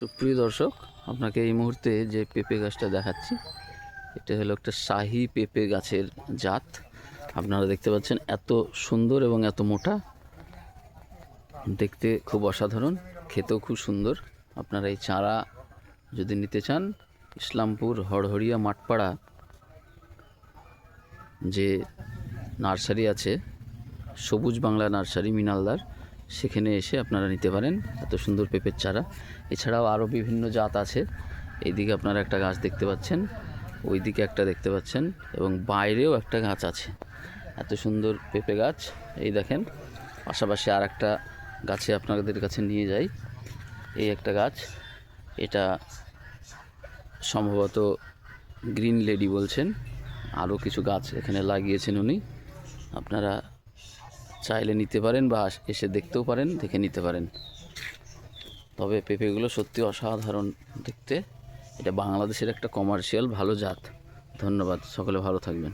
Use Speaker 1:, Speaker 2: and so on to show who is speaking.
Speaker 1: সুপ্রিয় দর্শক, আপনাকে এই মুহূর্তে যে পেঁপে গাছটা দেখাচ্ছি, এটা হলো একটা শাহী পেঁপে গাছের জাত। আপনারা দেখতে পাচ্ছেন এত সুন্দর এবং এত মোটা, দেখতে খুব অসাধারণ, খেতেও খুব সুন্দর। আপনারা এই চারা যদি নিতে চান, ইসলামপুর হরহরিয়া মাঠপাড়া যে নার্সারি আছে, সবুজ বাংলা নার্সারি মিনালদার, সেখানে এসে আপনারা নিতে পারেন এত সুন্দর পেঁপের চারা। এছাড়াও আরও বিভিন্ন জাত আছে। এইদিকে আপনারা একটা গাছ দেখতে পাচ্ছেন, ওইদিকে একটা দেখতে পাচ্ছেন, এবং বাইরেও একটা গাছ আছে। এত সুন্দর পেঁপে গাছ। এই দেখেন, পাশাপাশি আর একটা গাছে আপনাদের কাছে নিয়ে যাই। এই একটা গাছ, এটা সম্ভবত গ্রিন লেডি বলছেন। আরও কিছু গাছ এখানে লাগিয়েছেন উনি। আপনারা চাইলে নিতে পারেন বা এসে দেখতেও পারেন, দেখে নিতে পারেন। তবে পেঁপেগুলো সত্যি অসাধারণ দেখতে। এটা বাংলাদেশের একটা কমার্শিয়াল ভালো জাত। ধন্যবাদ, সকলে ভালো থাকবেন।